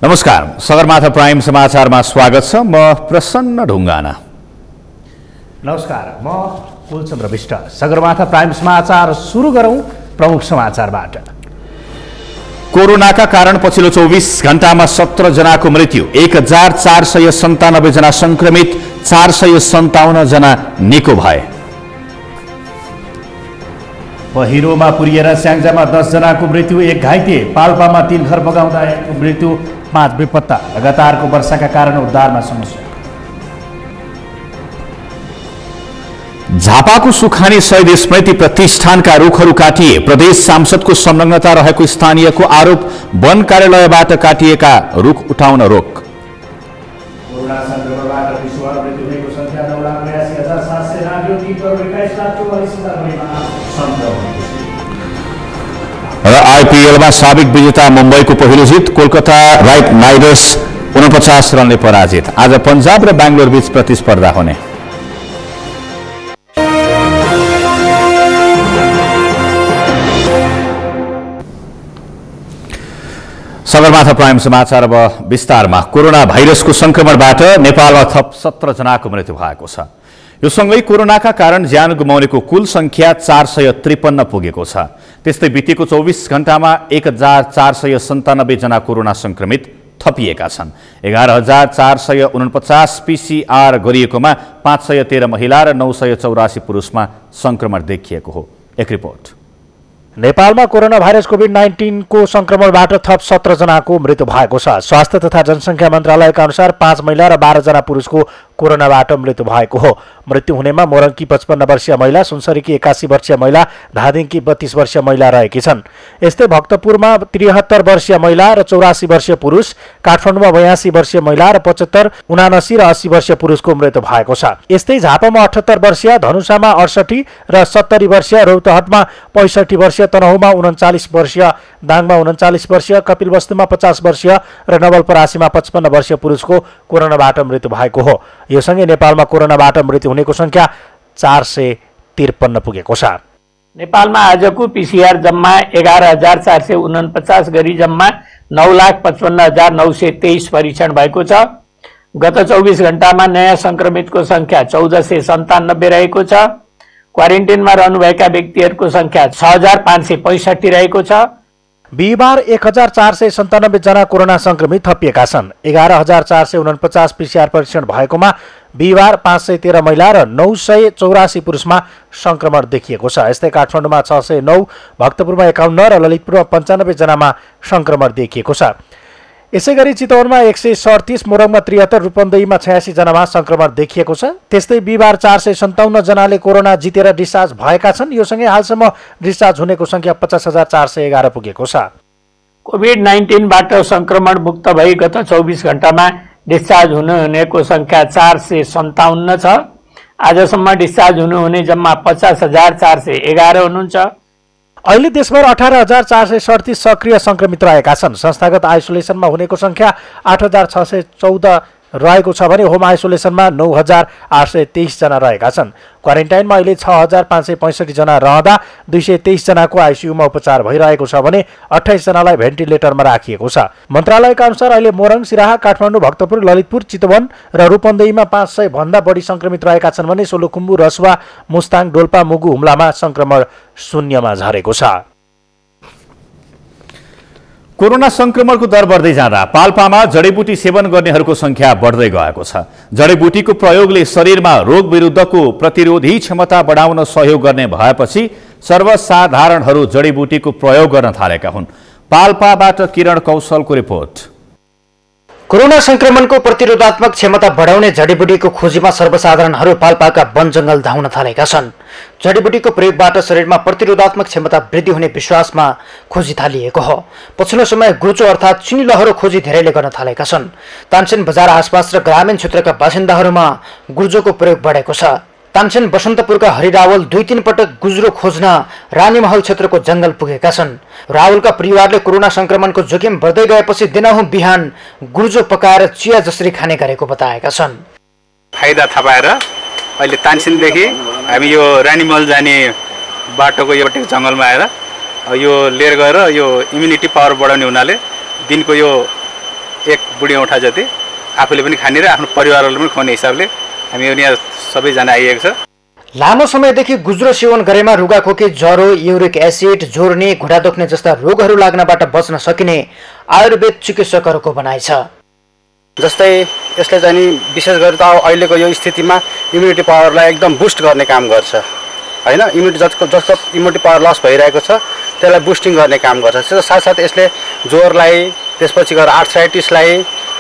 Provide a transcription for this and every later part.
नमस्कार, सगरमाथा प्राइम समाचारमा स्वागत छ। म प्रसन्न ढुङ्गाना। नमस्कार, म कुलचन्द्र विष्ट। सगरमाथा प्राइम समाचार सुरु गरौं प्रमुख समाचारबाट। कोरोनाका कारण पछिल्लो 24 घण्टामा 17 जनाको मृत्यु, 1497 जना संक्रमित, 457 जना निको भए। पहिरोमा पुरिएर स्याङ्जामा 10 जनाको मृत्यु, 1 घाइते। पाल्पामा 3 घर बगाउँदा 1 मृत्यु, 5 बेपत्ता। लगातारको वर्षाका कारण उद्धारमा समस्या। झापाको सुखानी शहीद स्मृति प्रतिष्ठानका रुखहरू काटिए। प्रदेश सांसदको संलग्नता रहेको स्थानीयको आरोप। वन कार्यालयबाट काटिएका रुख उठाउन रोक। कोरोना संक्रमणबाट विश्वभर मृत्यु हुनेको संख्या 9,82,700 नाग्यो। 3,21,44,000 र आइपिएलमा साबिक विजेता मुम्बईको पहिलो जित। कोलकाता नाइट राइडर्स 49 रनले पराजित। आज पंजाब र बेंगलोर बीच प्रतिस्पर्धा हुने। सगरमाथा प्राइम समाचार अब विस्तारमा। कोरोना भाइरसको संक्रमणबाट नेपालमा थप 17 जनाको मृत्यु भएको छ। यो सँगै कोरोनाका कारण ज्यान गुमाउनेको कुल संख्या 453 पुगेको छ। त्यस्तै बितेको 24 घण्टामा 1497 जना कोरोना संक्रमित थपिएका छन्। 11,449 पीसीआर गरिएकोमा 513 महिला र 984 पुरुषमा संक्रमण देखिएको हो। एक रिपोर्ट। नेपालमा कोरोना भाइरस कोभिड-19 को संक्रमणबाट थप 17 जनाको मृत्यु भएको छ। स्वास्थ्य तथा जनसंख्या मन्त्रालयका अनुसार 5 महिला र 12 जना पुरुषको कोरोनाबाट मृत्यु भएको हो। मृत्यु हुनेमा मोरङकी 55 वर्षीय महिला, सुनसरीकी 81 वर्षीय महिला, धादिङकी 32 वर्षीय महिला रहेकी छन्। यस्तै भक्तपुरमा 73 वर्षीय महिला र 84 वर्षीय पुरुष, काठमाडौँमा 82 वर्षीय महिला र 75, 79 र 80 वर्षीय पुरुषको मृत्यु भएको छ। यस्तै झापामा 78 वर्षीय, धनुषामा 68 र 70 वर्षीय, रौतहटमा 65 वर्षीय, तनहुँमा 39 वर्षीय, दाङमा 39 वर्षीय, कपिलवस्तुमा 50 वर्षीय र नवलपरासीमा 55 वर्षीय पुरुषको कोरोनाबाट मृत्यु भएको हो। यो सँगै नेपालमा कोरोनाबाट मृत्यु हुनेको संख्या 453 पुगेको छ। नेपालमा आजको पीसीआर जम्मा 11,449 गरी जम्मा 9,55,923 परीक्षण भएको छ। गत 24 घण्टामा नयाँ संक्रमितको संख्या 1497 रहेको छ। क्वारेन्टाइनमा रहनुभएका व्यक्तिहरूको संख्या 6,565 रहेको छ। बिहिबार 1,497 जना कोरोना संक्रमित थपिएका छन्। 11,449 पीसीआर परीक्षण भएकोमा बिहिबार 513 महिला र 984 पुरुषमा संक्रमण देखिएको छ। यस्तै काठमाडौँमा 609, भक्तपुरमा 51 र ललितपुरमा 95 जनामा संक्रमण देखिएको छ। यसैगरी चितवनमा 137, मोरङमा 73, रूपन्देहीमा 86 जनामा संक्रमण देखिएको छ। त्यस्तै बिहिबार 457 जनाले कोरोना जितेर डिस्चार्ज भएका छन्। यो सँगै हालसम्म डिस्चार्ज हुनेको संख्या 50,411 पुगेको छ। कोभिड-19बाट संक्रमण मुक्त भई गत 24 घण्टामा डिस्चार्ज हुनेको संख्या 457 छ। आजसम्म डिस्चार्ज हुने जम्मा 50,411 हुनुहुन्छ। अहिले देशभर 18,437 सक्रिय संक्रमित रहेका छन्। संस्थागत आइसोलेसनमा हुनेको संख्या 8,614 रहेको छ भने होम आइसोलेसनमा 9,823 जना रहेका छन्। क्वारेन्टाइनमा अहिले 6,565 जना रहँदा 223 जनाको आइसियुमा उपचार भइरहेको छ भने 28 जनालाई भेन्टिलेटरमा राखिएको छ। मन्त्रालयका अनुसार अहिले मोरङ, सिराहा, काठमाडौँ, भक्तपुर, ललितपुर, चितवन र रूपन्देहीमा 500 भन्दा बढी संक्रमित रहेका छन् भने सोलुखुम्बु, रसुवा, मुस्ताङ, डोल्पा, मुगु, हुम्लामा संक्रमण शून्यमा झरेको छ। कोरोना संक्रमणको दर बढ्दै जाँदा पाल्पामा जडीबुटी सेवन गर्नेहरूको संख्या बढ्दै गएको छ। जडीबुटीको प्रयोगले शरीरमा रोग विरुद्धको प्रतिरोधी क्षमता बढाउन सहयोग गर्ने भएपछि सर्वसाधारणहरू जडीबुटीको प्रयोग गर्न थालेका हुन्। पाल्पाबाट किरण कौशलको रिपोर्ट। कोरोना संक्रमणको प्रतिरोधात्मक क्षमता बढाउने जडीबुटीको खोजीमा सर्वसाधारणहरू पाल्पाका वन जंगल धाउन थालेका छन्। जडीबुटीको प्रयोगबाट शरीरमा प्रतिरोधात्मक क्षमता वृद्धि हुने विश्वासमा खोजी थालिएको हो। पछिल्लो समय गुर्जो अर्थात् चिनीलहरो खोजी धेरैले गर्न थालेका छन्। तानसेन बजार आसपास र ग्रामीण क्षेत्रका बासिन्दाहरूमा गुर्जोको प्रयोग बढेको छ। तानसेन बसन्तपुरका हरिरावल 2-3 पटक गुज्रो खोज्न रानीमहल क्षेत्रको जंगल पुगेका छन्। रावलका परिवारले कोरोना संक्रमणको जोखिम बढ्दै गएपछि दिनहुँ बिहान गुर्जो पकाएर चिया जसरी खाने गरेको बताएका छन्। फाइदा थापाएर अहिले तानसेनदेखि हामी यो रानीमहल जाने बाटोको एउटा जंगलमा आएर यो लिएर गएर यो इम्युनिटी पावर बढाउने हुनाले दिनको यो एक बुढी औँठा जति आफूले पनि खाने र आफ्नो परिवारलाई पनि खुवाउने हिसाबले हामी यहाँ सबैजना आइएको छ। लामो समयदेखि गुज्रो सेवन गरेमा रुगाखोकी, ज्वरो, युरिक एसिड, जोर्नी, घुँडा दुख्ने जस्ता रोगहरू लाग्नबाट बच्न सकिने आयुर्वेद चिकित्सकहरूको भनाइ छ। जस्तै यसले चाहिँ नि विशेष गरी त अहिलेको यो स्थितिमा इम्युनिटी पावरलाई एकदम बुस्ट गर्ने काम गर्छ हैन। जस्तो इम्युनिटी पावर लस भइरहेको छ त्यसलाई बुस्टिङ गर्ने काम गर्छ। त्यसको साथसाथै यसले ज्वरलाई, त्यसपछि गएर आर्थराइटिसलाई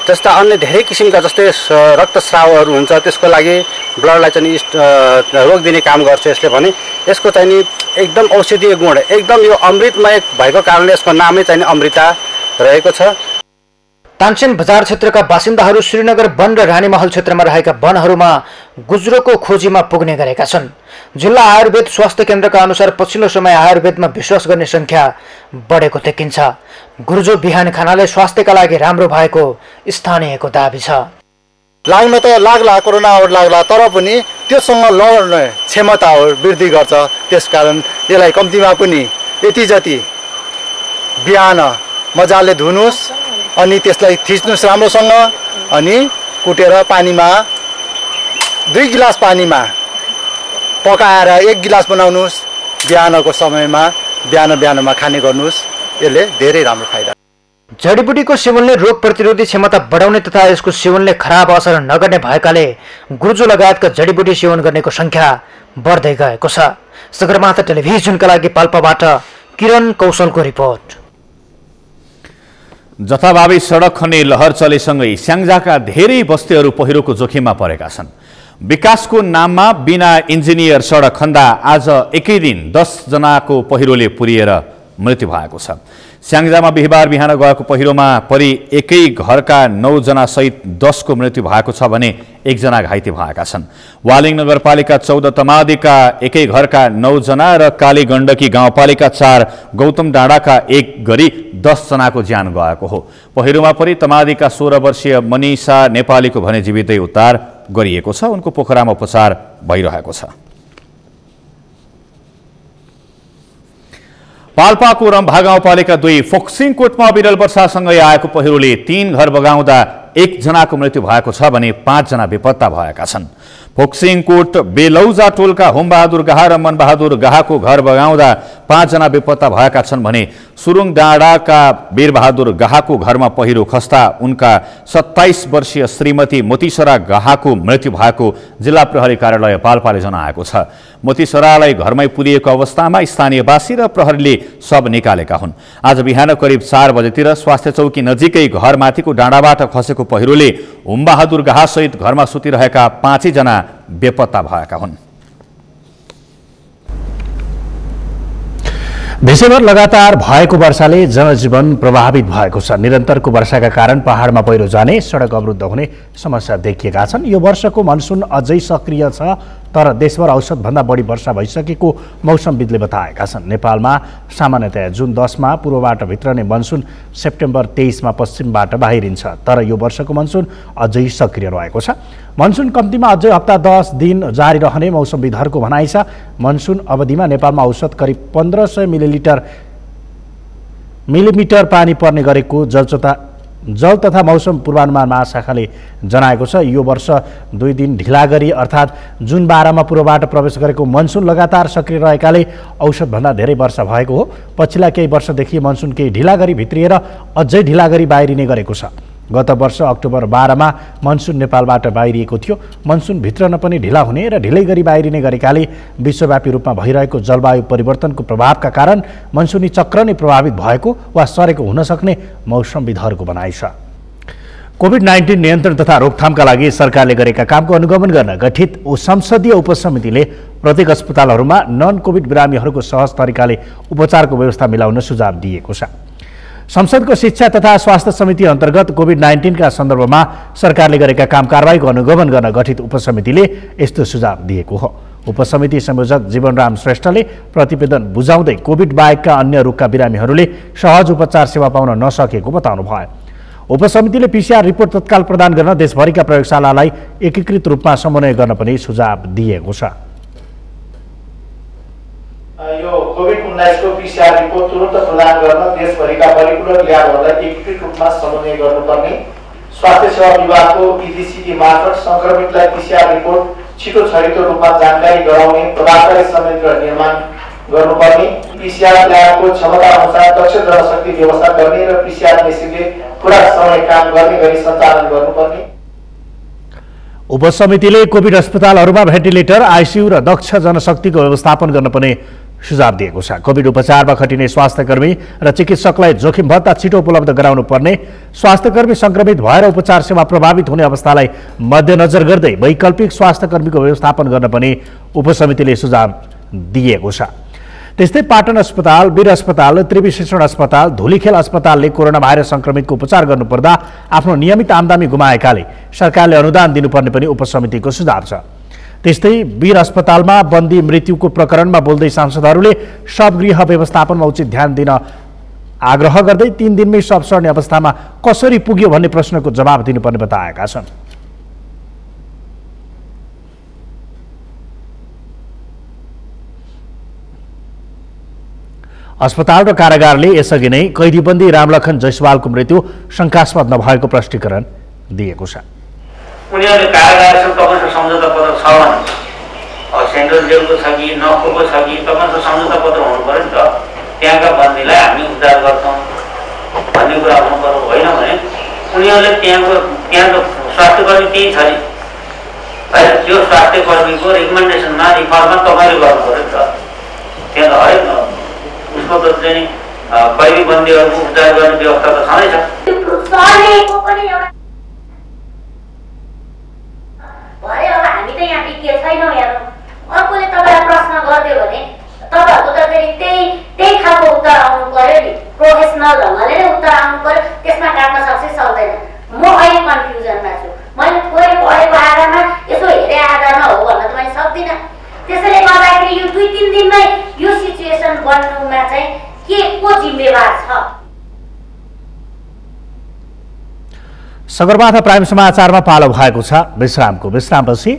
जस्ता अन्य धेरै किसिमका जस्तै रक्तस्रावहरू हुन्छ त्यसको लागि ब्लडलाई चाहिँ रोक दिने काम गर्छ यसले भने। यसको चाहिँ नि एकदम औषधीय गुण, एकदम यो अमृतमय भएको कारणले यसको नामै चाहिँ अमृता रहेको छ। तानसेन बजार क्षेत्रका बासिन्दाहरू श्रीनगर वन र रानीमहल क्षेत्रमा रहेका वनहरूमा गुज्रोको खोजीमा पुग्ने गरेका छन्। जिल्ला आयुर्वेद स्वास्थ्य केन्द्रका अनुसार पछिल्लो समय आयुर्वेदमा विश्वास गर्ने संख्या बढेको देखिन्छ। गुर्जो बिहान खानाले स्वास्थ्यका लागि राम्रो भएको स्थानीयको दाबी छ। लाग्न त लाग्ला, कोरोनाहरू लाग्ला, तर पनि त्योसँग लड्ने क्षमता वृद्धि गर्छ। त्यसकारण यसलाई कम्तीमा पनि यति जति बिहान मजाले धुनुहोस् अनि त्यसलाई थिच्नुहोस् राम्रोसँग, अनि कुटेर पानीमा 2 गिलास पानीमा पकाएर 1 गिलास बनाउनुहोस्। बिहानको समयमा बिहानमा खाने गर्नुहोस्। यसले धेरै राम्रो फाइदा। जडीबुटीको सेवनले रोग प्रतिरोधी क्षमता बढाउने तथा यसको सेवनले खराब असर नगर्ने भएकाले गुर्जो लगायतका जडीबुटी सेवन गर्नेको संख्या बढ्दै गएको छ। सगरमाथा टेलिभिजनका लागि पाल्पाबाट किरण कौशलको रिपोर्ट। जथाभावी सडक खन्ने लहर चलेसँगै स्याङ्जाका धेरै बस्तीहरू पहिरोको जोखिममा परेका छन्। विकासको नाममा बिना इन्जिनियर सडक खन्दा आज एकै दिन 10 जनाको पहिरोले पुरिएर मृत्यु भएको छ। स्याङ्जामा बिहिबार बिहान गएको पहिरोमा परि एकै घरका 9 जना सहित 10 को मृत्यु भएको छ भने 1 जना घाइते भएका छन्। वालिङ नगरपालिका 14 तमादीका एकै घरका 9 जना र काली गण्डकी गाउँपालिका 4 गौतम डाँडाका 1 गरी 10 जनाको ज्यान गएको हो। पहिरोमा परि तमादीका 16 वर्षीय मनिषा नेपालीको भने जीवितै उद्धार गरिएको छ। उनको पोखरामा उपचार भइरहेको छ। पाल्पाको रम्भा गाउँपालिका 2 फोक्सिङकोटमा विरल वर्षासँगै आएको पहिरोले 3 घर बगाउँदा 1 जनाको मृत्यु भएको छ भने 5 जना बेपत्ता भएका छन्। फोक्सिङकोट बेलौजा टोलका होमबहादुर गाहा र मनबहादुर गाहाको घर बगाउँदा 5 जना बेपत्ता भएका छन् भने सुरुङ डाँडाका वीरबहादुर गाहाको घरमा पहिरो खस्दा उनका 27 वर्षीय श्रीमती मोतीसरा गाहाको मृत्यु भएको जिल्ला प्रहरी कार्यालय पाल्पाले जनाएको छ। मोतीसरालाई घरमै पुरिएको अवस्थामा स्थानीयवासी र प्रहरीले शव निकालेका हुन्। आज बिहान करिब 4 बजेतिर स्वास्थ्य चौकी नजिकै घरमाथिको डाँडाबाट खसेको पहिरोले होमबहादुर गाहासहित घरमा सुतिरहेका 5 जना बेपत्ता भएका हुन्। देशभर लगातार भएको वर्षाले जनजीवन प्रभावित भएको छ। निरन्तरको वर्षाका कारण पहाडमा पहिरो जाने, सडक अवरुद्ध हुने समस्या देखिएका छन्। यो वर्षको मनसुन अझै सक्रिय छ, तर देशभर औसतभन्दा बढी वर्षा भइसकेको मौसमविदले बताएका छन्। नेपालमा सामान्यतया जुन 10 मा पूर्वबाट भित्रने मनसुन सेप्टेम्बर 23 मा पश्चिमबाट बाहिरिन्छ, तर यो वर्षको मनसुन अझै सक्रिय रहेको छ। मनसुन कम्तीमा अझै हप्ता 10 दिन जारी रहने मौसमविदहरूको भनाइ छ। मनसुन अवधिमा नेपालमा औसत करिब 1500 मिलिमिटर पानी पर्ने गरेको जल तथा मौसम पूर्वानुमान महाशाखाले जनाएको छ। यो वर्ष 2 दिन ढिला गरी अर्थात् जुन 12 मा पूर्वबाट प्रवेश गरेको मनसुन लगातार सक्रिय रहेकाले औसतभन्दा धेरै वर्षा भएको हो। पछिल्ला केही वर्षदेखि मनसुन केही ढिला गरी भित्रिएर अझै ढिला गरी बाहिरिने गरेको छ। गत वर्ष अक्टोबर 12 मा मनसुन नेपालबाट बाहिरिएको थियो। मनसुन भित्रन पनि ढिला हुने र ढिलै गरी बाहिरिने गरेकाले विश्वव्यापी रूपमा भइरहेको जलवायु परिवर्तनको प्रभावका कारण मनसुनी चक्र नै प्रभावित भएको वा सरेको हुन सक्ने मौसमविदहरूको भनाइ छ। कोभिड-19 नियन्त्रण तथा रोकथामका लागि सरकारले गरेका कामको अनुगमन गर्न गठित संसदीय उपसमितिले प्रत्येक अस्पतालहरूमा नन कोभिड बिरामीहरूको सहज तरिकाले उपचारको व्यवस्था मिलाउन सुझाव दिएको छ। संसदको शिक्षा तथा स्वास्थ्य समिति अन्तर्गत कोभिड-19 का सन्दर्भमा सरकारले गरेका काम कारबाहीको अनुगमन गर्न गठित उपसमितिले यस्तो सुझाव दिएको हो। उपसमिति संयोजक जीवनराम श्रेष्ठले प्रतिवेदन बुझाउँदै कोभिड बाहेकका अन्य रोगका बिरामीहरूले सहज उपचार सेवा पाउन नसकेको बताउनु भयो। उपसमितिले पीसीआर रिपोर्ट तत्काल प्रदान गर्न देशभरिका प्रयोगशालालाई एकीकृत रूपमा समन्वय गर्न पनि सुझाव दिएको छ। यो कोभिड-19 को पीसीआर रिपोर्ट तुरन्त प्रदान गर्न देशभरिका परिपूरक ल्याबहरूलाई एकीकृत रूपमा समन्वय गर्नुपर्ने स्वास्थ्य सेवा विभागको ईडीसीटी मार्फत संक्रमितलाई पीसीआर रिपोर्ट छिटो छरितो रूपमा जानकारी गराउने प्रभावकारी संयन्त्र निर्माण गर्नुपर्ने, पीसीआर ल्याबको क्षमता अनुसार दक्ष जनशक्ति व्यवस्था गर्ने र पीसीआर मेसिनले पूरा समय काम गर्ने गरी सञ्चालन गर्नुपर्ने। उपसमितिले कोभिड अस्पतालहरूमा भेन्टिलेटर, आइसियु र दक्ष जनशक्तिको व्यवस्थापन गर्नुपर्ने सुझाव दिएको छ। कोभिड उपचारमा खटिने स्वास्थ्यकर्मी र चिकित्सकलाई जोखिम भत्ता छिटो उपलब्ध गराउनु पर्ने, स्वास्थ्यकर्मी संक्रमित भएर उपचार सेवा प्रभावित हुने अवस्थालाई मध्यनजर गर्दै वैकल्पिक स्वास्थ्यकर्मीको व्यवस्थापन गर्न पनि उपसमितिले सुझाव दिएको छ। त्यस्तै पाटन अस्पताल, वीर अस्पताल, त्रिवी शिक्षण अस्पताल, धुलीखेल अस्पतालले कोरोना भाइरस संक्रमितको उपचार गर्नुपर्दा आफ्नो नियमित आमदानी गुमाएकाले सरकारले अनुदान दिनुपर्ने पनि उपसमितिको सुझाव छ। त्यस्तै वीर अस्पतालमा बन्दी मृत्युको प्रकरणमा बोल्दै सांसदहरूले शवगृह व्यवस्थापनमा उचित ध्यान दिन आग्रह गर्दै 3 दिनमै शव सर्ने अवस्थामा कसरी पुग्यो भन्ने प्रश्नको जवाब दिनुपर्ने बताएका छन्। अस्पताल र कारागारले यसअघि नै कैदीबन्दी रामलखन जयसवालको मृत्यु शंकास्पद नभएको प्रष्टीकरण दिएको छ। उनीहरूले कारागारसँग तपाईँसँग सम्झौता पत्र छ भने सेन्ट्रल जेलको छ कि नखोको छ कि तपाईँसँग सम्झौता पत्र हुनु पर्यो नि त, त्यहाँका बन्दीलाई हामी उद्धार गर्छौँ भन्ने कुरा हुनु पर्यो। होइन भने उनीहरूले त्यहाँको स्वास्थ्यकर्मी त्यही छ नि, त्यो स्वास्थ्यकर्मीको रिकमेन्डेसनमा रिफरमा तपाईँले गर्नु पर्यो नि त। त्यहाँ त हरेक उसको त चाहिँ कैदी बन्दीहरूको उपचार गर्ने व्यवस्था त छँदैछ। भरे अब हामी त यहाँ विज्ञ छैनौँ। हेर्नु, अर्कोले तपाईँलाई प्रश्न गरिदियो भने तपाईँहरूको त फेरि त्यही खालको उत्तर आउनु पर्यो नि, प्रोफेसनल ढङ्गले नै उत्तर आउनु पर्यो। त्यसमा काट्न सक्छ सक्दैन। म अहिले कन्फ्युजनमा छु। मैले थोरै पढेको आधारमा यसो हेरे आधारमा हो भन्न त मैले सक्दिनँ। त्यसैले गर्दाखेरि यो 2-3 दिनमै यो सिचुएसन बन्नुमा चाहिँ के को जिम्मेवार छ? सगरमाथा प्राइम समाचारमा पालो भएको छ विश्रामपछि।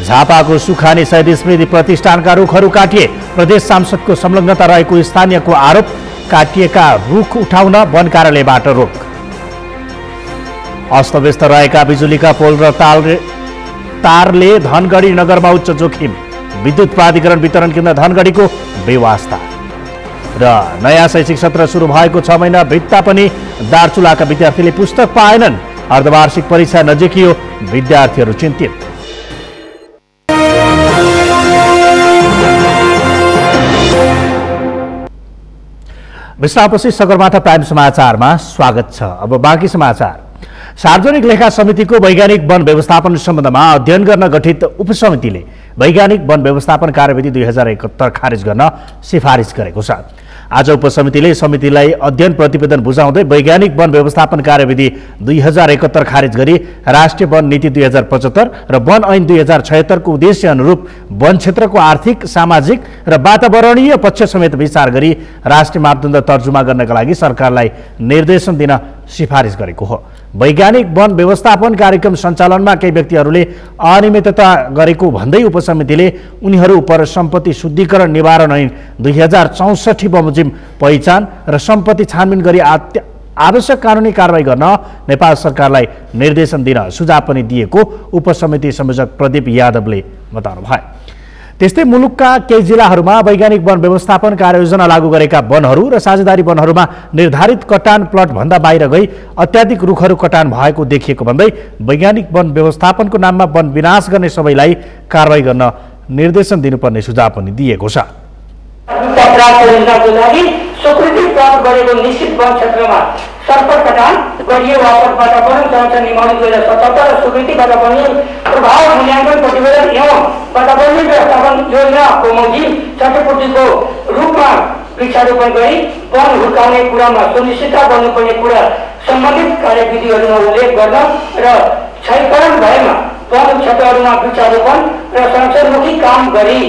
झापाको सुखानी शहीद स्मृति प्रतिष्ठानका रुखहरू काटिए, प्रदेश सांसदको संलग्नता रहेको स्थानीयको आरोप, काटिएका रुख उठाउन वन कार्यालयबाट रोक। अस्तव्यस्त रहेका बिजुलीका पोल र तारले धनगढी नगरमा उच्च जोखिम, विद्युत प्राधिकरण वितरण केन्द्र धनगढीको बेवास्ता। र नयाँ शैक्षिक सत्र सुरु भएको 6 महिना बित्दा पनि दार्चुलाका विद्यार्थीले पुस्तक पाएनन्, अर्धवार्षिक परीक्षा नजिकियो, विद्यार्थीहरू चिन्तित। विश्रामपछि सगरमाथा प्राइम समाचारमा स्वागत छ। अब बाँकी समाचार। सार्वजनिक लेखा समितिको वैज्ञानिक वन व्यवस्थापन सम्बन्धमा अध्ययन गर्न गठित उपसमितिले वैज्ञानिक वन व्यवस्थापन कार्यविधि 2071 खारेज गर्न सिफारिस गरेको छ। आज उपसमितिले समितिलाई अध्ययन प्रतिवेदन बुझाउँदै वैज्ञानिक वन व्यवस्थापन कार्यविधि 2071 खारेज गरी राष्ट्रिय वन नीति 2075 र वन ऐन 2076 को उद्देश्य अनुरूप वन क्षेत्रको आर्थिक, सामाजिक र वातावरणीय पक्ष समेत विचार गरी राष्ट्रिय मापदण्ड तर्जुमा गर्नका लागि सरकारलाई निर्देशन दिन सिफारिस गरेको हो। वैज्ञानिक वन व्यवस्थापन कार्यक्रम सञ्चालनमा केही व्यक्तिहरूले अनियमितता गरेको भन्दै उपसमितिले उनीहरू उप सम्पत्ति शुद्धिकरण निवारण ऐन 2064 बमोजिम पहिचान र सम्पत्ति छानबिन गरी आवश्यक कानुनी कारबाही गर्न नेपाल सरकारलाई निर्देशन दिन सुझाव पनि दिएको उपसमिति संयोजक प्रदीप यादवले बताउनुभयो। त्यस्तै मुलुकका केही जिल्लाहरूमा वैज्ञानिक वन व्यवस्थापन कार्ययोजना लागू गरेका वनहरू र साझेदारी वनहरूमा निर्धारित कटान प्लट भन्दा बाहिर गई अत्याधिक रुखहरू कटान भएको देखिएको भन्दै वैज्ञानिक वन व्यवस्थापनको नाममा वन विनाश गर्ने सबैलाई कारबाही गर्न निर्देशन दिनुपर्ने सुझाव पनि दिएको छ। स्वीकृति प्राप्त गरेको निश्चित वन क्षेत्रमा सर्पट कटान गरिए वापतबाट वन संरक्षण नियमावली 2077 र स्वीकृतिबाट पनि प्रभाव मूल्याङ्कन प्रतिवेदन एवं वातावरणीय व्यवस्थापन योजनाको बमोजिम क्षतिपूर्तिको रूपमा वृक्षारोपण गरी वन हुर्काउने कुरामा सुनिश्चितता गर्नुपर्ने कुरा सम्बन्धित कार्यविधिहरूमा उल्लेख गर्न र क्षयकरण भएमा वन क्षेत्रहरूमा वृक्षारोपण र संरक्षणमुखी काम गरी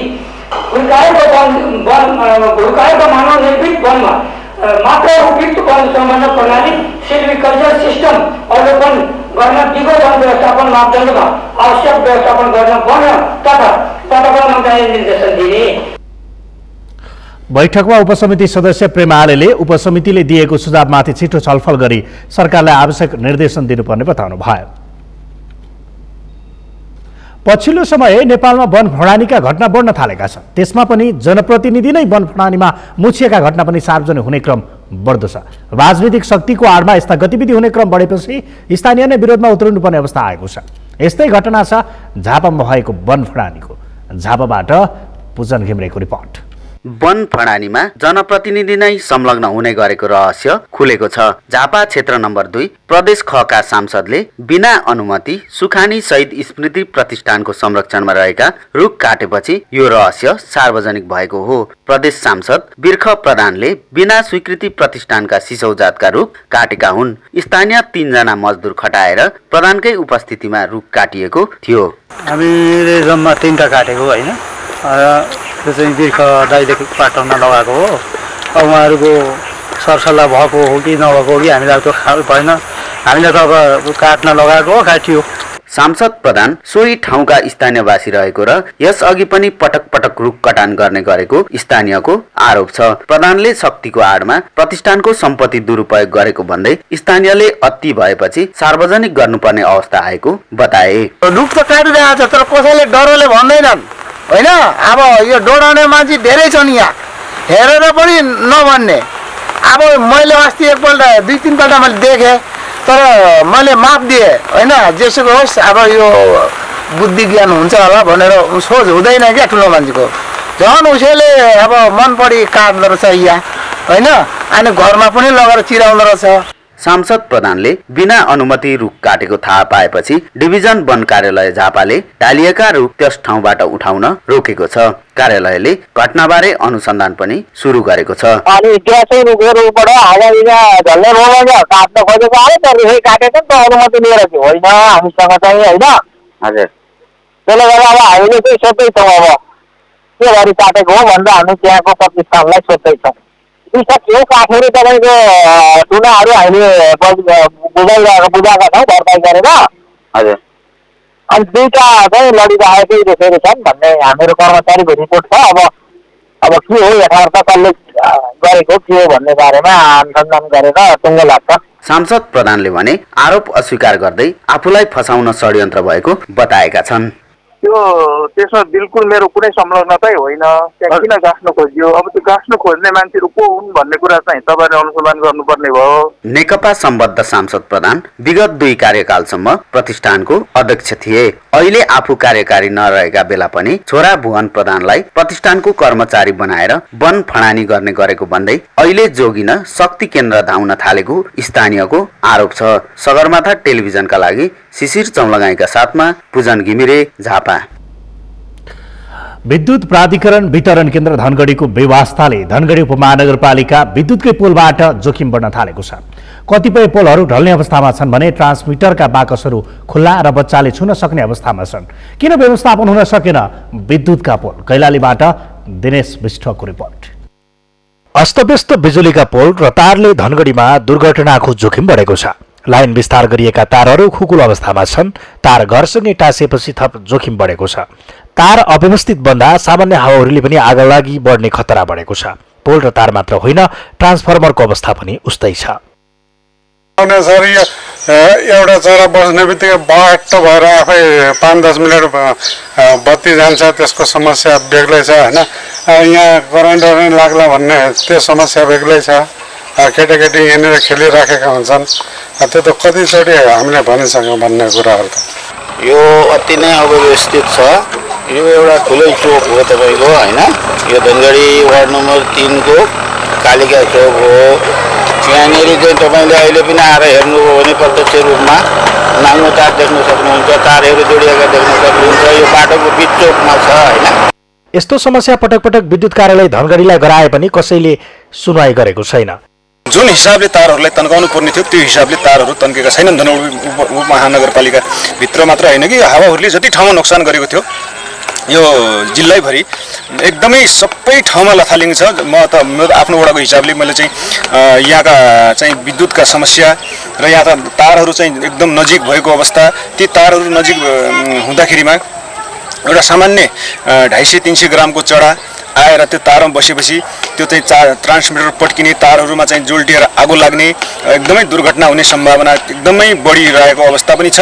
हुर्काएको मानव निर्मित वनमा मात्र उपयुक्त वन संवर्धन प्रणाली सिल्भिकल्चर सिस्टम अवलोकन गर्न दिगो वन व्यवस्थापन मापदण्डमा आवश्यक व्यवस्थापन गर्न वन तथा वातावरण मन्त्रालयले निर्देशन दिने। बैठकमा उपसमिति सदस्य प्रेमाले उपसमितिले दिएको सुझावमाथि छिटो छलफल गरी सरकारलाई आवश्यक निर्देशन दिनुपर्ने बताउनु भयो। पछिल्लो समय नेपालमा वन प्रणालीका घटना बढ्न थालेका छन्। त्यसमा पनि जनप्रतिनिधि नै वन प्रणालीमा मुछिएका घटना पनि सार्वजनिक हुने क्रम बढ्दो छ। राजनीतिक शक्तिको आडमा यस्ता गतिविधि हुने क्रम बढेपछि स्थानीय नै विरोधमा उत्रनुपर्ने अवस्था आएको छ। यस्तै घटना छ झापामा भएको वन प्रणालीको। झापाबाट पूजन घिम्रेको रिपोर्ट। वन प्रणालीमा जनप्रतिनिधि नै संलग्न हुने गरेको रहस्य खुलेको छ। झापा क्षेत्र नम्बर 2 प्रदेश ख का सांसदले बिना अनुमति सुखानी शहीद स्मृति प्रतिष्ठानको संरक्षणमा रहेका रुख काटेपछि यो रहस्य सार्वजनिक भएको हो। प्रदेश सांसद बिर्ख प्रधानले बिना स्वीकृति प्रतिष्ठानका सिसौजातका रुख काटेका हुन्। स्थानीय 3 जना मजदुर खटाएर प्रधानकै उपस्थितिमा रुख काटिएको थियो। हामीले जम्मा 3टा काटेको हैन, त्यो चाहिँ बिर्ख दाइले पाटाउन लगाएको हो। अब उहाँहरूको सरसल्लाह भएको हो कि नभएको हो कि हामीलाई त्यो थाहा भएन। हामीले त अब काट्न लगाएको हो, काटियो। सांसद प्रधान सोही ठाउँका स्थानीयवासी रहेको र यसअघि पनि पटक पटक रुख कटान गर्ने गरेको स्थानीयको आरोप छ। प्रधानले शक्तिको आडमा प्रतिष्ठानको सम्पत्ति दुरुपयोग गरेको भन्दै स्थानीयले अति भएपछि सार्वजनिक गर्नुपर्ने अवस्था आएको बताए। रुख त काटिरहेको छ तर कसैले डरले भन्दैनन् होइन। अब यो डराउने मान्छे धेरै छन् यहाँ, हेरेर पनि नभन्ने। अब मैले अस्ति एकपल्ट 2-3 पल्ट मैले देखेँ तर मैले माफ दिएँ होइन। जेसुकै होस् अब यो बुद्धि ज्ञान हुन्छ होला भनेर सोच हुँदैन क्या ठुलो मान्छेको। झन् उसैले अब मन परी काट्दो रहेछ यहाँ होइन, अनि घरमा पनि लगेर चिराउँदो रहेछ। सांसद प्रधानले बिना अनुमति रुख काटेको थाहा पाएपछि डिभिजन वन कार्यालय झापाले डालिएका रुख त्यस ठाउँबाट उठाउन रोकेको छ। कार्यालयले घटनाबारे अनुसन्धान पनि सुरु गरेको छ। अनि त्यसै रुखहरूबाट हावाइमा झल्लै रोगले काट्न खोजेको आयो तर रुखै काटेको त अनुमति लिएर चाहिँ होइन हामीसँग चाहिँ होइन। हजुर, त्यसले गर्दा अब हामीले चाहिँ सोध्दैछौँ अब के गरी काटेको हो भनेर हामी त्यहाँको प्रतिष्ठानलाई सोध्दैछौँ। त्यो काठहरू तपाईँको टुनाहरू हामीले बुझाएका छौँ भर्पाई गरेर। हजुर, अनि 2टा चाहिँ लडिरहेकै देखेको छन् भन्ने हाम्रो कर्मचारीको रिपोर्ट छ। अब के हो यथार्थ कसले गरेको के हो भन्ने बारेमा अनुसन्धान गरेर टुङ्गो लाग्छ। सांसद प्रधानले भने आरोप अस्वीकार गर्दै आफूलाई फसाउन षड्यन्त्र भएको बताएका छन्। त्यो त्यसमा बिल्कुल मेरो कुनै संलग्नतै होइन। त्यहाँ किन गाँस्न खोजियो? अब त्यो गाँस्न खोज्ने मान्छेहरू को हुन् भन्ने कुरा चाहिँ तपाईँले अनुसन्धान गर्नुपर्ने भयो। नेकपा सम्बद्ध सांसद प्रधान विगत 2 कार्यकालसम्म प्रतिष्ठानको अध्यक्ष थिए। अहिले आफू कार्यकारी नरहेका बेला पनि छोरा भुवन प्रधानलाई प्रतिष्ठानको कर्मचारी बनाएर वन फणानी गर्ने गरेको भन्दै अहिले जोगिन शक्ति केन्द्र धाउन थालेको स्थानीयको आरोप छ। सगरमाथा टेलिभिजनका लागि शिशिर चौलगाईका साथमा पूजन घिमिरे, झापा। विद्युत प्राधिकरण वितरण केन्द्र धनगढीको बेवास्ताले धनगढी उपमहानगरपालिका विद्युतकै पोलबाट जोखिम बढ्न थालेको छ। कतिपय पोलहरू ढल्ने अवस्थामा छन् भने ट्रान्समिटरका बाकसहरू खुल्ला र बच्चाले छुन सक्ने अवस्थामा छन्। किन व्यवस्थापन हुन सकेन विद्युतका पोल? कैलालीबाट दिनेश विष्टको रिपोर्ट। अस्तव्यस्त बिजुलीका पोल र तारले धनगढीमा दुर्घटनाको जोखिम बढेको छ। लाइन विस्तार गरिएका तारहरू खुकुलो अवस्थामा छन्। तार घरसँगै टाँसिएपछि थप जोखिम बढेको छ। तार अव्यवस्थित बन्दा सामान्य हावाहुरीले पनि आगलागी बढ्ने खतरा बढेको छ। पोल र तार मात्र होइन, ट्रान्सफर्मरको अवस्था पनि उस्तै छ। एउटा चरा बस्ने बित्तिकै बाटो भएर आफै 5-10 मिनट बत्ती जान्छ, त्यसको समस्या बेग्लै छ होइन। यहाँ करेन्ट लाग्ला भन्ने त्यो समस्या बेग्लै छ। केटाकेटी यहाँनिर खेलिराखेका हुन्छन्, त्यो त कतिचोटि हामीले भनिसक्यौँ भन्ने कुराहरू त। यो अति नै अव्यवस्थित छ। यो एउटा ठुलै चोक हो तपाईँको होइन। यो धनगढी वार्ड नम्बर 3 को कालिका चोक हो। यहाँनिर चाहिँ तपाईँले अहिले पनि आएर हेर्नुभयो भने प्रत्यक्ष रूपमा नाङ्गो तार देख्न सक्नुहुन्छ, तारहरू जोडिएका देख्न सक्नुहुन्छ। यो बाटोको बिच चोकमा छ होइन। यस्तो समस्या पटक पटक विद्युत कार्यालय धनगढीलाई गराए पनि कसैले सुनवाई गरेको छैन। जुन हिसाबले तारहरूलाई तन्काउनु पर्ने थियो त्यो हिसाबले तारहरू तन्केका छैनन्। धनगढी उपमहानगरपालिका भित्र मात्र होइन कि हावाहुरीले जति ठाउँमा नोक्सान गरेको थियो यो जिल्लैभरि एकदमै सबै ठाउँमा लथालिङ छ। म त मेरो आफ्नो वडाको हिसाबले मैले चाहिँ यहाँका चाहिँ विद्युतका समस्या र यहाँ त तारहरू चाहिँ एकदम नजिक भएको अवस्था, ती तारहरू नजिक हुँदाखेरिमा एउटा सामान्य 250-300 ग्रामको चढा आएर त्यो तारमा बसेपछि त्यो चाहिँ ट्रान्समिटर पड्किने, तारहरूमा चाहिँ जोल्टिएर आगो लाग्ने, एकदमै दुर्घटना हुने सम्भावना एकदमै बढिरहेको अवस्था पनि छ।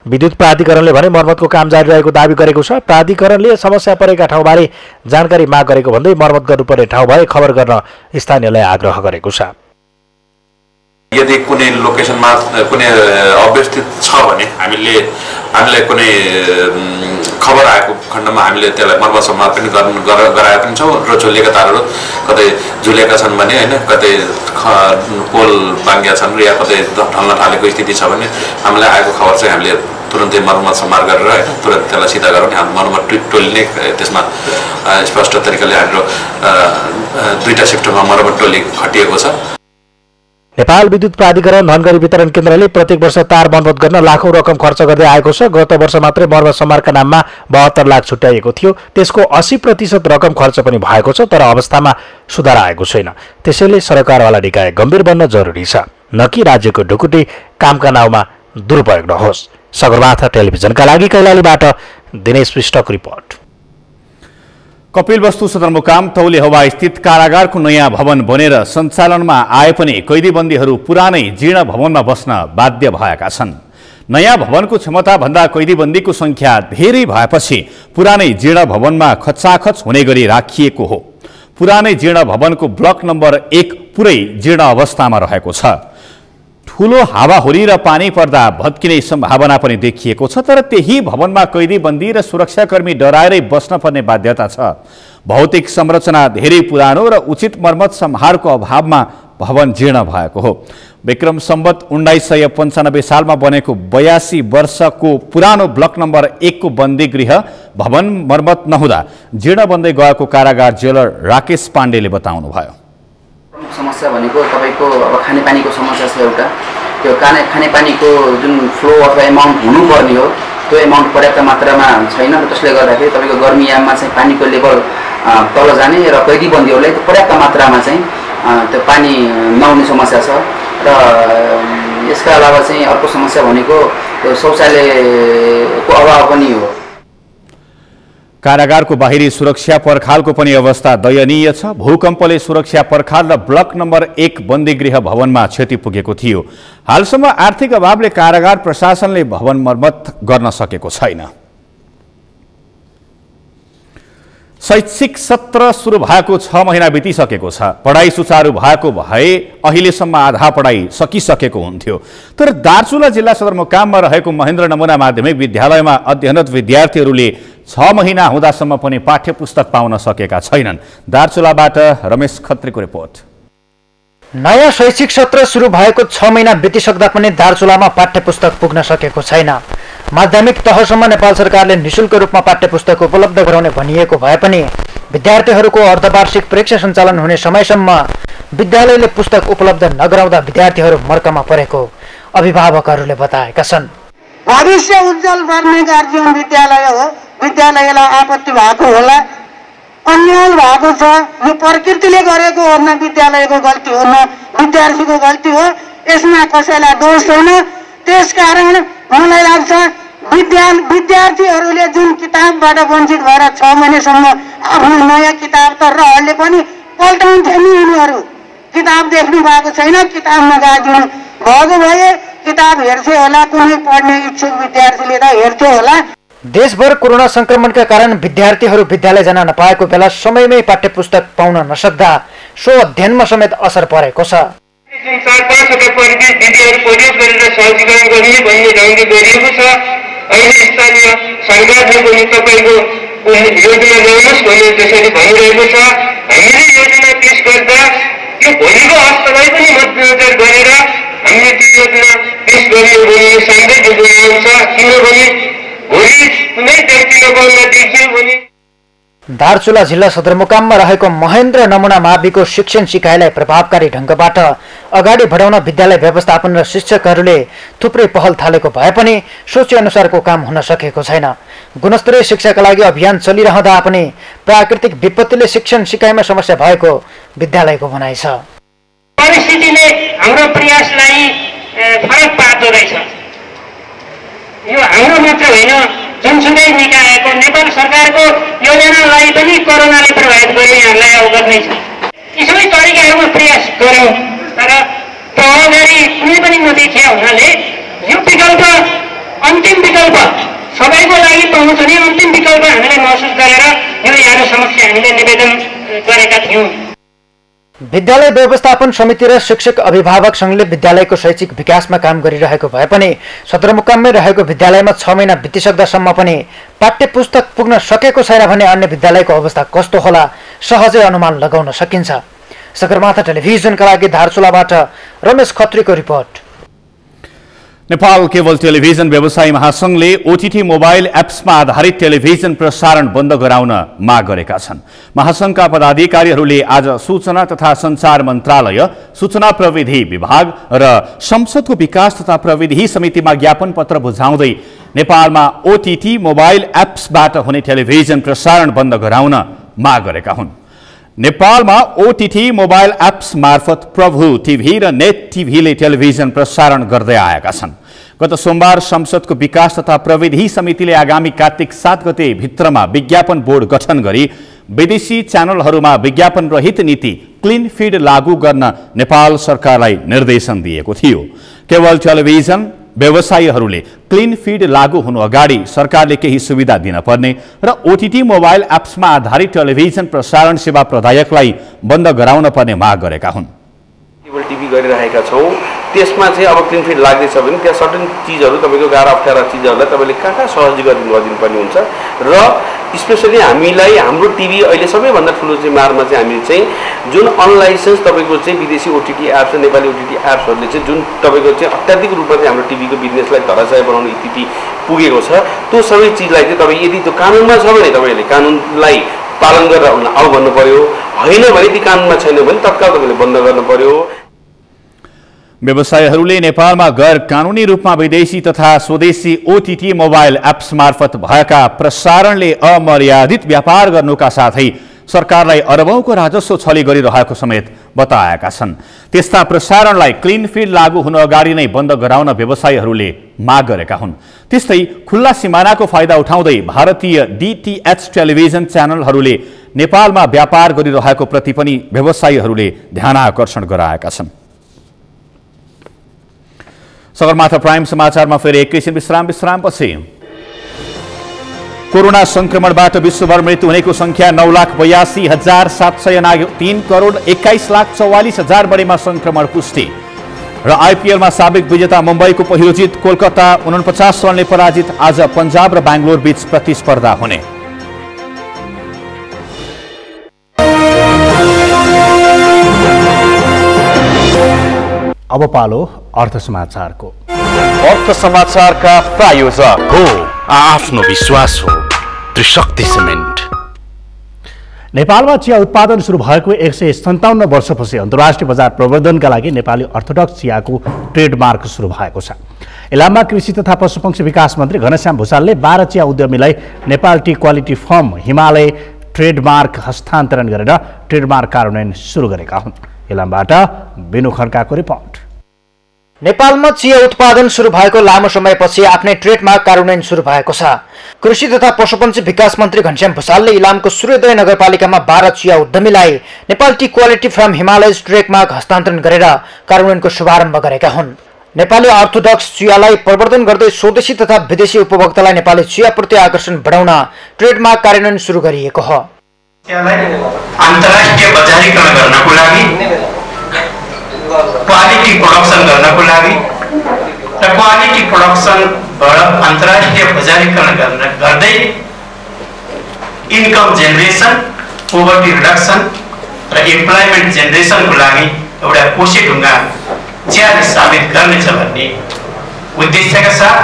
विद्युत प्राधिकरणले भने मर्मतको काम जारी रहेको दावी गरेको छ। प्राधिकरणले समस्या परेका ठाउँबारे जानकारी माग गरेको भन्दै मर्मत गर्नुपर्ने ठाउँ भए खबर गर्न स्थानीयलाई आग्रह गरेको छ। यदि कुनै लोकेसनमा कुनै अव्यवस्थित छ भने हामीलाई कुनै खबर आएको खण्डमा हामीले त्यसलाई मर्मत सम्मार पनि गराएका पनि छौँ र झुलेका तारहरू कतै झुलेका छन् भने होइन, कतै पोल बाङ्गिया छन् या कतै ढल्न थालेको स्थिति छ भने हामीलाई आएको खबर चाहिँ हामीले तुरन्तै मर्मत सम्मार गरेर होइन तुरन्त त्यसलाई सिधा गराउने हाम्रो मर्मत टोली नै त्यसमा स्पष्ट तरिकाले हाम्रो 2टा शिफ्टमा मर्मत टोली खटिएको छ। नेपाल विद्युत प्राधिकरण धनगढी वितरण केन्द्रले प्रत्येक वर्ष तार मर्मत गर्न लाखौं रकम खर्च गर्दै आएको छ। गत वर्ष मात्रै मर्मत सम्मारका नाममा 72 लाख छुट्याइएको थियो। त्यसको 80% रकम खर्च पनि भएको छ, तर अवस्थामा सुधार आएको छैन। त्यसैले सरकारवाला निकाय गम्भीर बन्न जरुरी छ, न कि राज्यको ढुकुटी कामका नाउँमा दुरुपयोग नहोस्। सगरमाथा टेलिभिजनका लागि कैलालीबाट दिनेश विष्टको रिपोर्ट। कपिलवस्तु सदरमुकाम तौलेहवा स्थित कारागारको नयाँ भवन बनेर सञ्चालनमा आए पनि कैदीबन्दीहरू पुरानै जीर्ण भवनमा बस्न बाध्य भएका छन्। नयाँ भवनको क्षमताभन्दा कैदीबन्दीको संख्या धेरै भएपछि पुरानै जीर्ण भवनमा खचाखच हुने गरी राखिएको हो। पुरानै जीर्ण भवनको ब्लक नम्बर 1 पुरै जीर्ण अवस्थामा रहेको छ। ठूलो हावाहुरी र पानी पर्दा भत्किने सम्भावना पनि देखिएको छ, तर त्यही भवनमा कैदीबन्दी र सुरक्षाकर्मी डराएरै बस्न पर्ने बाध्यता छ। भौतिक संरचना धेरै पुरानो र उचित मर्मत सम्हारको अभावमा भवन जीर्ण भएको हो। विक्रम सम्वत 1995 सालमा बनेको 82 वर्षको पुरानो ब्लक नम्बर 1 को बन्दीगृह भवन मर्मत नहुँदा जीर्ण बन्दै गएको कारागार जेलर राकेश पाण्डेले बताउनुभयो। समस्या भनेको तपाईको अब खानेपानीको समस्या छ। एउटा त्यो खानेपानीको जुन फ्लो अथवा एमाउन्ट हुनुपर्ने हो त्यो एमाउन्ट पर्याप्त मात्रामा छैन र त्यसले गर्दाखेरि तपाईको गर्मीयाममा चाहिँ पानीको लेभल तल जाने र कैदीबन्दीहरूलाई पर्याप्त मात्रामा चाहिँ त्यो पानी नहुने समस्या छ। र यसका अलावा चाहिँ अर्को समस्या भनेको त्यो शौचालयको अभाव पनि हो। कारागारको बाहिरी सुरक्षा पर्खालको पनि अवस्था दयनीय छ। भूकम्पले सुरक्षा पर्खाल र ब्लक नम्बर 1 बन्दीगृह भवनमा क्षति पुगेको थियो। हालसम्म आर्थिक अभावले कारागार प्रशासनले भवन मर्मत गर्न सकेको छैन। शैक्षिक सत्र सुरु भएको 6 महिना बितिसकेको छ। पढाइ सुचारू भएको भए अहिलेसम्म आधा पढाइ सकिसकेको हुन्थ्यो, तर दार्चुला जिल्ला सदरमुकाममा रहेको महेन्द्र नमुना माध्यमिक विद्यालयमा अध्ययनरत विद्यार्थीहरूले 6 महिना हुँदासम्म पनि पाठ्य पुस्तक पाउन सकेका छैनन्। दार्चुलाबाट रमेश खत्रीको रिपोर्ट। नयाँ शैक्षिक सत्र सुरु भएको 6 महिना बितिसक्दा पनि दार्चुलामा पाठ्य पुस्तक पुग्न सकेको छैन। माध्यमिक तहसम्म नेपाल सरकारले निशुल्क रूपमा पाठ्य पुस्तक उपलब्ध गराउने भनिएको भए पनि विद्यार्थीहरूको अर्धवार्षिक परीक्षा सञ्चालन हुने समयसम्म विद्यालयले पुस्तक उपलब्ध नगराउँदा विद्यार्थीहरू मर्कामा परेको अभिभावकहरूले बताएका छन्। भविष्य उज्जवल गर्ने गार्जियन विद्यालय हो। विद्यालयलाई आपत्ति भएको होला, अन्याय भएको छ। यो प्रकृतिले गरेको हो, न विद्यालयको गल्ती हो न विद्यार्थीको गल्ती हो। यसमा कसैलाई दोष छैन। त्यसकारण मलाई लाग्छ विद्यार्थीहरूले जुन किताबबाट वञ्चित भएर 6 महिनासम्म आफ्नो नयाँ किताब त रहरले पनि पल्टाउँथे नि उनीहरू। किताब देख्नु भएको छैन, किताब नगाइदिनु भएको भए किताब हेर्थे होला। कुनै पढ्ने इच्छुक विद्यार्थीले त हेर्थे होला। देशभर कोरोना संक्रमणका कारण विद्यार्थीहरू विद्यालय जान नपाएको बेला समयमै पाठ्य पुस्तक पाउन नसक्दा सो अध्ययनमा समेत असर परेको छ। जुन 4-5 वटा परिवेश विधिहरू प्रयोग गरेर सहजीकरण गर्ने भन्ने ढङ्गले गरिएको छ। अहिले स्थानीय सरकारले पनि तपाईँको योजना ल्याउनुहोस् भन्ने त्यसरी भनिरहेको छ। हामीले योजना पेश गर्दा यो भोलिको अवस्थालाई पनि मध्यनजर गरेर हामीले त्यो योजना पेश गर्ने भन्ने सन्देश दिनुहुन्छ। किनभने भोलि कुनै व्यक्ति लगाउन देखियो भने दार्चुला जिल्ला सदरमुकाममा रहेको महेन्द्र नमुना माविको शिक्षण सिकाइलाई प्रभावकारी ढङ्गबाट अगाडि बढाउन विद्यालय व्यवस्थापन र शिक्षकहरूले थुप्रै पहल थालेको भए पनि सोचे अनुसारको काम हुन सकेको छैन। गुणस्तरीय शिक्षाका लागि अभियान चलिरहँदा पनि प्राकृतिक विपत्तिले शिक्षण सिकाइमा समस्या भएको विद्यालयको भनाइ छ। परिस्थितिले हाम्रो प्रयासलाई फरक पार्दो रहेछ। यो हाम्रो मात्र होइन, जुनसुकै निकायको नेपाल सरकारको योजनालाई पनि कोरोनाले प्रभावित गर्यो यहाँलाई अवगत नै छ। यी सबै तरिकाहरूमा प्रयास गर्यौँ तर प्रभावकारी कुनै पनि नदेखिया हुनाले यो विकल्प अन्तिम विकल्प सबैको लागि पहुँच हुने अन्तिम विकल्प हामीले महसुस गरेर यो यहाँको समस्या हामीले निवेदन गरेका थियौँ। विद्यालय व्यवस्थापन समिति र शिक्षक अभिभावक संघले विद्यालयको शैक्षिक विकासमा काम गरिरहेको भए पनि सदरमुकाममै रहेको विद्यालयमा 6 महिना बितिसक्दासम्म पनि पाठ्यपुस्तक पुग्न सकेको छैन भने अन्य विद्यालयको अवस्था कस्तो होला सहजै अनुमान लगाउन सकिन्छ। सगरमाथा टेलिभिजनका लागि धारचुलाबाट रमेश खत्रीको रिपोर्ट। नेपाल केबल टेलिभिजन व्यवसायी महासंघले ओटीटी मोबाइल एप्समा आधारित टेलिभिजन प्रसारण बन्द गराउन माग गरेका छन्। महासंघका पदाधिकारीहरूले आज सूचना तथा संचार मन्त्रालय, सूचना प्रविधि विभाग र संसदको विकास तथा प्रविधि समितिमा ज्ञापन पत्र बुझाउँदै नेपालमा ओटीटी मोबाइल एप्सबाट हुने टेलिभिजन प्रसारण बन्द गराउन माग गरेका हुन्। नेपालमा ओटीटी मोबाइल एप्स मार्फत प्रभु टिभी र नेट टिभीले टेलिभिजन प्रसारण गर्दै आएका छन्। गत सोमबार संसदको विकास तथा प्रविधि समितिले आगामी कार्तिक 7 गते भित्रमा विज्ञापन बोर्ड गठन गरी विदेशी च्यानलहरूमा विज्ञापन रहित नीति क्लिन फिड लागू गर्न नेपाल सरकारलाई निर्देशन दिएको थियो। केवल टेलिभिजन व्यवसायीहरूले क्लिन फिड लागू हुनु अगाडि सरकारले केही सुविधा दिन पर्ने र ओटीटी मोबाइल एप्समा आधारित टेलिभिजन प्रसारण सेवा प्रदायकलाई बन्द गराउन पर्ने माग गरेका हुन्। केबल टिभी गरिरहेका छौँ त्यसमा चाहिँ अब क्लिन फिड लाग्दैछ भने त्यहाँ सर्टेन चिजहरू तपाईँको गाह्रो अप्ठ्यारा चिजहरूलाई तपाईँले कहाँ सहजीकरण गरिदिनुपर्ने हुन्छ र स्पेसली हामीलाई हाम्रो टिभी अहिले सबैभन्दा ठुलो चाहिँ मारमा चाहिँ हामीले चाहिँ जुन अनलाइसेन्स तपाईँको चाहिँ विदेशी ओटीटी एप्स र नेपाली ओटीटी एप्सहरूले चाहिँ जुन तपाईँको चाहिँ अत्याधिक रूपमा चाहिँ हाम्रो टिभीको बिजनेसलाई धराशायी बनाउने स्थिति पुगेको छ त्यो सबै चिजलाई चाहिँ तपाईँ यदि त्यो कानुनमा छ भने तपाईँहरूले कानुनलाई पालन गरेर आऊ भन्नु पर्यो, होइन भने ती कानुनमा छैन भने तत्काल तपाईँले बन्द गर्नु पर्यो। व्यवसायीहरूले नेपालमा गैर कानुनी रूपमा विदेशी तथा स्वदेशी ओटीटी मोबाइल एप्स मार्फत भएका प्रसारणले अमर्यादित व्यापार गर्नुका साथै सरकारलाई अरबौंको राजस्व छली गरिरहेको समेत बताएका छन्। त्यस्ता प्रसारणलाई क्लिन फिड लागू हुन अगाडि नै बन्द गराउन व्यवसायीहरूले माग गरेका हुन्। त्यस्तै खुल्ला सिमानाको फाइदा उठाउँदै भारतीय डीटीएच टेलिभिजन च्यानलहरूले नेपालमा व्यापार गरिरहेको प्रति पनि व्यवसायीहरूले ध्यानाकर्षण गराएका छन्। सगरमाथा प्राइम समाचारमा फेरि एकैछिन विश्रामपछि। कोरोना संक्रमणबाट विश्वभर मृत्यु हुनेको संख्या 9,82,700 3,21,44,000 बढीमा संक्रमण पुष्टि र आईपीएलमा साबिक विजेता मुम्बईको पहिलो जित। कोलकाता 49 रनले पराजित। आज पंजाब र बेंगलोर बीच प्रतिस्पर्धा हुने। अब पालो अर्थ समाचारको। अर्थ समाचारका प्रायोजक हो आफ्नो विश्वास हो त्रिशक्ति सिमेन्ट। नेपालमा चिया उत्पादन सुरु भएको 157 वर्षपछि अन्तर्राष्ट्रिय बजार प्रवर्धनका लागि नेपाली अर्थोडक्स चियाको ट्रेडमार्क सुरु भएको छ। इलाममा कृषि तथा पशुपक्षी विकास मन्त्री घनश्याम भुसालले 12 चिया उद्यमीलाई Nepal tea quality firm Himalaya trademark हस्तान्तरण गरेर ट्रेडमार्क कार्यान्वयन सुरु गरेका हुन्। इलामबाट बिनु खड्काको रिपोर्ट। नेपालमा चिया उत्पादन सुरु भएको लामो समयपछि आफ्नै ट्रेडमार्क कार्यान्वयन सुरु भएको छ। कृषि तथा पशुपक्षी विकास मन्त्री घनश्याम भुसालले इलामको सूर्योदय नगरपालिकामा 12 चिया उद्यमीलाई Nepal tea quality firm Himalaya trademark हस्तान्तरण गरेर कार्यान्वयनको शुभारम्भ गरेका हुन्। नेपाली अर्थोडक्स चियालाई प्रवर्धन गर्दै स्वदेशी तथा विदेशी उपभोक्तालाई नेपाली चियाप्रति आकर्षण बढाउन ट्रेडमार्क कार्यान्वयन सुरु गरिएको हो। अन्तर्राष्ट्रिय बजारीकरण गर्नको लागि, क्वालिटी प्रोडक्सन गर्नको लागि र क्वालिटी प्रोडक्सनबाट अन्तर्राष्ट्रिय बजारीकरण गर्दै इन्कम जेनेरेसन, पोभर्टी रिडक्सन र इम्प्लोइमेन्ट जेनेरेसनको लागि एउटा कोसे ढुङ्गा चियाले साबित गर्नेछ भन्ने उद्देश्यका साथ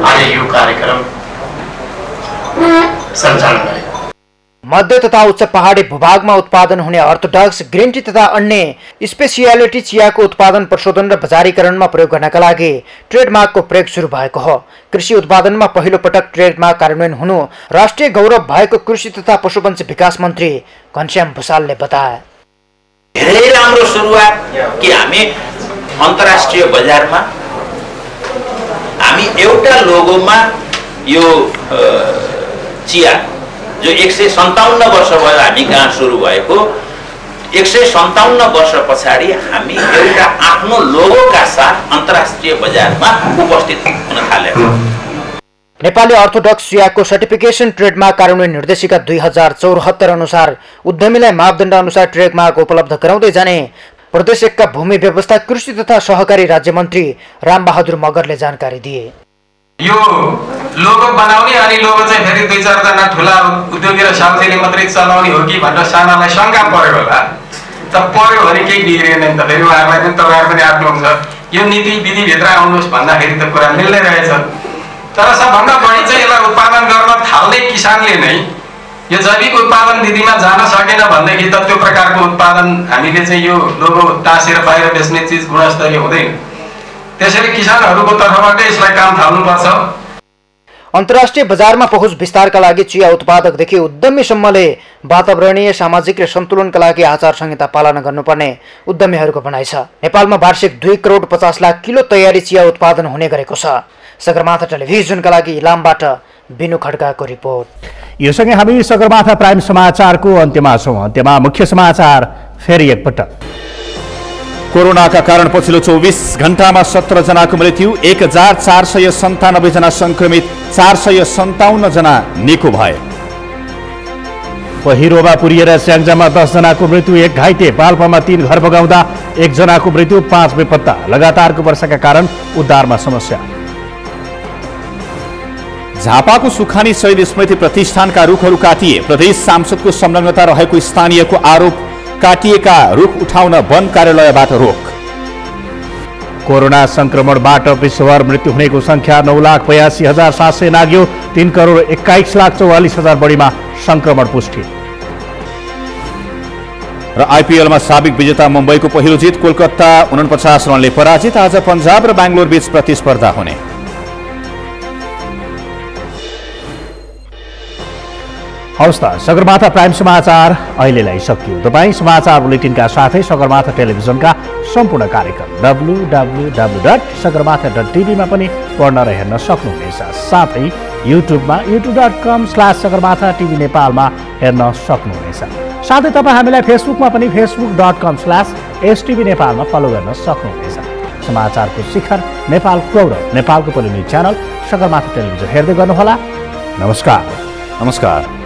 आज यो कार्यक्रम सञ्चालन गरेको। मध्य तथा उच्च पहाडी भूभागमा उत्पादन हुने अर्थोडक्स, ग्रिन टी तथा अन्य स्पेसियालिटी चियाको उत्पादन, प्रशोधन र बजारीकरणमा प्रयोग गर्नका लागि ट्रेडमार्कको प्रयोग सुरु भएको हो। कृषि उत्पादनमा पहिलो पटक ट्रेडमार्क कार्यान्वयन हुनु राष्ट्रिय गौरव भएको कृषि तथा पशुपक्षी विकास मन्त्री घनश्याम भुसालले बताए। धेरै राम्रो सुरुवात कि हामी अन्तर्राष्ट्रिय बजारमा हामी एउटा लोगोमा यो चिया जो 157 वर्ष भयो हामी कहाँ सुरु भएको, 157 वर्ष पछाडि हामी एउटा आफ्नो लोगोका साथ अन्तर्राष्ट्रिय बजारमा उपस्थित हुन थालेका। नेपाली अर्थोडक्स चियाको सर्टिफिकेसन ट्रेडमार्क कार्यान्वयन निर्देशिका 2074 अनुसार उद्यमीलाई मापदण्ड अनुसार ट्रेडमार्क उपलब्ध गराउँदै जाने प्रदेश 1 का भूमि व्यवस्था कृषि तथा सहकारी राज्य मन्त्री रामबहादुर मगरले जानकारी दिए। यो लोगो बनाउने अनि लोगो चाहिँ फेरि 2-4 जना ठुला उद्योगी र साउथीले मात्रै चलाउने हो कि भनेर सानालाई शंका पर्यो होला। त पर्यो भने केही बिग्रिएन नि त, फेरि उहाँहरूलाई पनि तपाईहरु पनि आफ्नो हुन्छ यो नीति विधि भित्र आउनुहोस् भन्दाखेरि त कुरा मिल्दै रहेछ। तर सबभन्दा बढी चाहिँ यसलाई उत्पादन गर्न थाल्ने किसानले नै यो जैविक उत्पादन विधिमा जान सकेन भनेदेखि त त्यो प्रकारको उत्पादन हामीले चाहिँ यो लोगो टाँसेर बाहिर बेच्ने चीज गुणस्तरीय हुँदैन। त्यसैले किसानहरूको तर्फबाट यसलाई काम थाल्नुपर्छ। अन्तर्राष्ट्रिय बजारमा पहुँच विस्तारका लागि चिया उत्पादकदेखि उद्यमीसम्मले वातावरणीय सामाजिक र सन्तुलनका लागि आचार संहिता पालना गर्नुपर्ने उद्यमीहरूको भनाइ छ। नेपालमा वार्षिक 2 करोड 50 लाख किलो तयारी चिया उत्पादन हुने गरेको छ। सगरमाथा टेलिभिजनका लागि इलामबाट बिनु खड्काको रिपोर्ट। यो सँगै हामी सगरमाथा प्राइम समाचारको अन्त्यमा छौं। अन्त्यमा मुख्य समाचार फेरि एकपटक। कोरोनाका कारण पछिल्लो 24 घण्टामा 17 जनाको मृत्यु, 1497 जना संक्रमित, 457 जना निको भए। पहिरोमा पुरिएर स्याङ्जामा 10 जनाको मृत्यु, 1 घाइते। पाल्पामा 3 घर बगाउँदा 1 जनाको मृत्यु, 5 बेपत्ता। लगातारको वर्षाका कारण उद्धारमा समस्या। झापाको सुखानी शहीद स्मृति प्रतिष्ठानका रुखहरू काटिए, प्रदेश सांसदको संलग्नता रहेको स्थानीयको आरोप, काटिएका रुख उठाउन वन कार्यालयबाट रोक। कोरोना संक्रमणबाट विश्वभर मृत्यु हुनेको संख्या 9,82,700 नाग्यो, 3 करोड 21,44,000 बढीमा संक्रमण पुष्टि। र आइपिएलमा साबिक विजेता मुम्बईको पहिलो जित, कोलकाता 49 रनले पराजित। आज पंजाब र बेंगलोर बीच प्रतिस्पर्धा हुने। हवस् त, सगरमाथा प्राइम समाचार अहिलेलाई सकियो। तपाईँ समाचार बुलेटिनका साथै सगरमाथा टेलिभिजनका सम्पूर्ण कार्यक्रम www.sagarmatha.tv मा पनि पढ्न र हेर्न सक्नुहुनेछ। साथै युट्युबमा youtube.com/sagarmatha TV नेपालमा हेर्न सक्नुहुनेछ। साथै तपाईँ हामीलाई फेसबुकमा पनि facebook.com/stv नेपालमा फलो गर्न सक्नुहुनेछ। समाचारको शिखर नेपाल गौरव नेपालको पहिलो न्युज च्यानल सगरमाथा टेलिभिजन हेर्दै गर्नुहोला। नमस्कार।